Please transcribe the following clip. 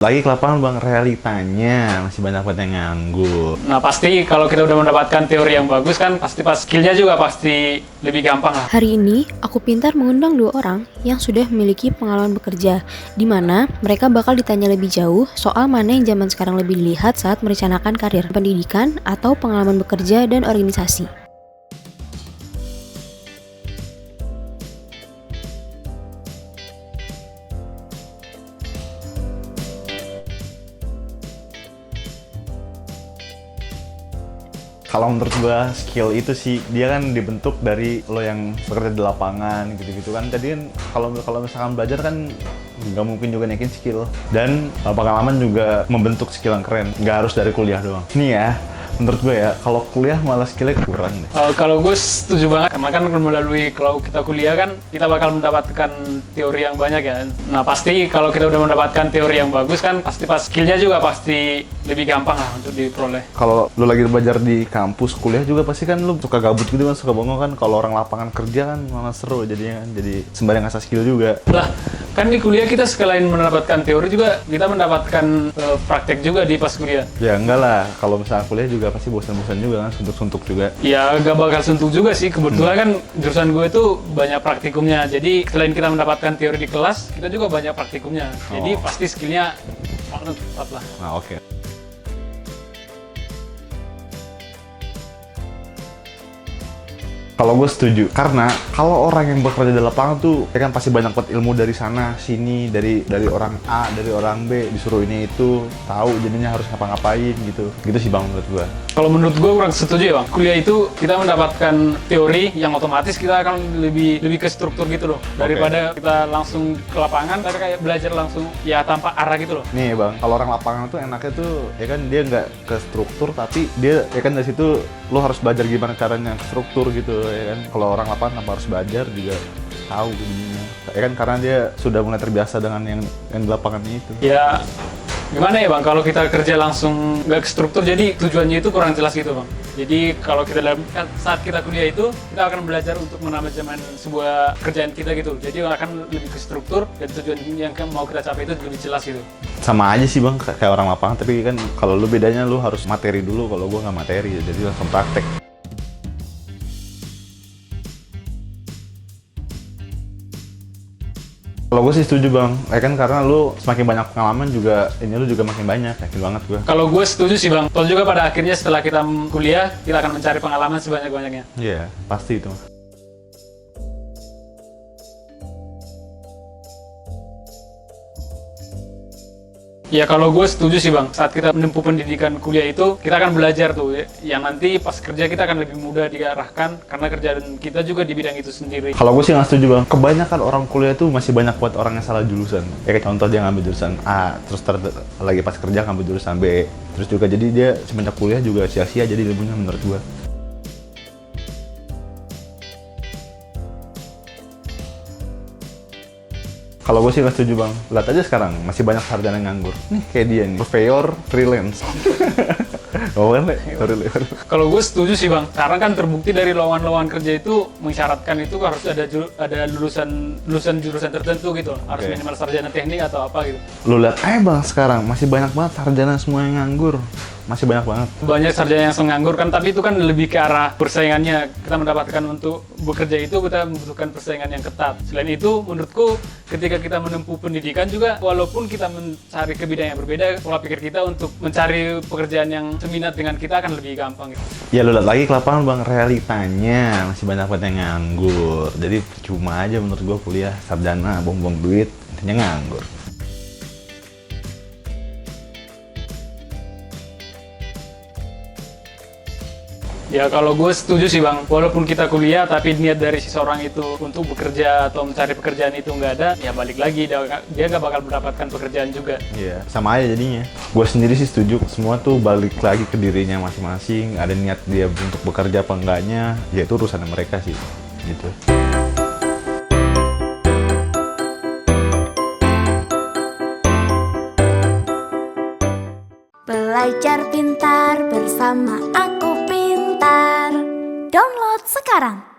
Lagi ke lapangan bang, realitanya masih banyak banget yang nganggur. Nah pasti kalau kita udah mendapatkan teori yang bagus kan, pasti pas skillnya juga pasti lebih gampang lah. Hari ini, Aku Pintar mengundang 2 orang yang sudah memiliki pengalaman bekerja, di mana mereka bakal ditanya lebih jauh soal mana yang zaman sekarang lebih dilihat saat merencanakan karir, pendidikan, atau pengalaman bekerja dan organisasi. Kalau menurut gua skill itu sih dia kan dibentuk dari lo yang bekerja di lapangan gitu-gitu kan. Jadi kan kalau misalkan belajar kan nggak mungkin juga naikin skill, dan pengalaman juga membentuk skill yang keren. Nggak harus dari kuliah doang. Nih ya, menurut gue ya, kalau kuliah malah skillnya kurang deh. Kalau gue setuju banget, karena kan melalui kalau kita kuliah kan kita bakal mendapatkan teori yang banyak ya. Nah pasti kalau kita udah mendapatkan teori yang bagus kan, pasti pas skillnya juga pasti lebih gampang lah untuk diperoleh. Kalau lo lagi belajar di kampus, kuliah juga pasti kan lo suka gabut gitu kan, suka bengong kan. Kalau orang lapangan kerja kan malah seru jadinya kan, jadi sembari ngasah skill juga. Lah, kan di kuliah kita selain mendapatkan teori juga kita mendapatkan praktek juga di pas kuliah. Ya enggak lah, kalau misalnya kuliah juga pasti bosan-bosan juga kan, suntuk-suntuk juga. Ya gak bakal suntuk juga sih, kebetulan kan jurusan gue itu banyak praktikumnya. Jadi selain kita mendapatkan teori di kelas, kita juga banyak praktikumnya. Jadi pasti skillnya mantap lah. Nah oke. Kalau gue setuju, karena kalau orang yang bekerja di lapangan tuh, ya kan pasti banyak banget ilmu dari sana, sini, dari orang A, dari orang B, disuruh ini itu, tahu jadinya harus ngapa-ngapain gitu. Gitu sih bang menurut gue. Kalau menurut gue kurang setuju ya bang. Kuliah itu kita mendapatkan teori yang otomatis kita akan lebih ke struktur gitu loh. Daripada kita langsung ke lapangan, tapi kayak belajar langsung ya tanpa arah gitu loh. Nih bang, kalau orang lapangan tuh enaknya tuh, ya kan dia nggak ke struktur, tapi dia, ya kan dari situ lo harus belajar gimana caranya ke struktur gitu. Ya kan, kalau orang lapangan tanpa harus belajar juga tahu gimana. Ya kan, karena dia sudah mulai terbiasa dengan yang di lapangan itu. Ya gimana ya bang, kalau kita kerja langsung nggak ke struktur, jadi tujuannya itu kurang jelas gitu bang. Jadi kalau kita saat kita kuliah itu, kita akan belajar untuk menamajaman sebuah kerjaan kita gitu. Jadi akan lebih ke struktur, dan tujuan yang mau kita capai itu lebih jelas gitu. Sama aja sih bang, kayak orang lapangan, tapi kan kalau lu bedanya lu harus materi dulu, kalau gua nggak materi, jadi langsung praktek. Kalau gue sih setuju bang, ya kan karena lu semakin banyak pengalaman juga, ini lu juga makin banyak, yakin banget gue. Kalau gue setuju sih bang, toh juga pada akhirnya setelah kita kuliah, kita akan mencari pengalaman sebanyak-banyaknya. Iya, pasti itu. Ya kalau gue setuju sih bang, saat kita menempuh pendidikan kuliah itu, kita akan belajar tuh ya, yang nanti pas kerja kita akan lebih mudah diarahkan, karena kerjaan kita juga di bidang itu sendiri. Kalau gue sih nggak setuju bang, kebanyakan orang kuliah tuh masih banyak buat orang yang salah jurusan. Kayak contoh dia ngambil jurusan A, terus lagi pas kerja ngambil jurusan B, terus juga jadi dia semenjak kuliah juga sia-sia jadi ilmunya menurut gue. Kalau gue sih nggak setuju bang, lihat aja sekarang masih banyak sarjana yang nganggur. Nih kayak dia nih, surveyor freelance. Kalau gue setuju sih bang, karena kan terbukti dari lowongan kerja itu mensyaratkan itu harus ada lulusan jurusan tertentu gitu, harus minimal sarjana teknik atau apa gitu. Lu lihat aja bang sekarang masih banyak banget sarjana semua yang nganggur, masih banyak banget. Banyak sarjana yang nganggur kan, tapi itu kan lebih ke arah persaingannya. Kita mendapatkan untuk bekerja itu kita membutuhkan persaingan yang ketat. Selain itu menurutku ketika kita menempuh pendidikan juga, walaupun kita mencari ke bidang yang berbeda, pola pikir kita untuk mencari pekerjaan yang seminat dengan kita akan lebih gampang gitu. Ya lu lihat lagi ke lapangan bang, realitanya masih banyak banget yang nganggur. Jadi cuma aja menurut gua kuliah sarjana, buang-buang duit, intinya nganggur. Ya kalau gue setuju sih bang, walaupun kita kuliah tapi niat dari seseorang itu untuk bekerja atau mencari pekerjaan itu nggak ada, ya balik lagi dia nggak bakal mendapatkan pekerjaan juga. Iya, sama aja jadinya. Gue sendiri sih setuju, semua tuh balik lagi ke dirinya masing-masing. Ada niat dia untuk bekerja apa enggaknya, ya itu urusan mereka sih, gitu. Belajar pintar bersama Aku Pintar. Download sekarang.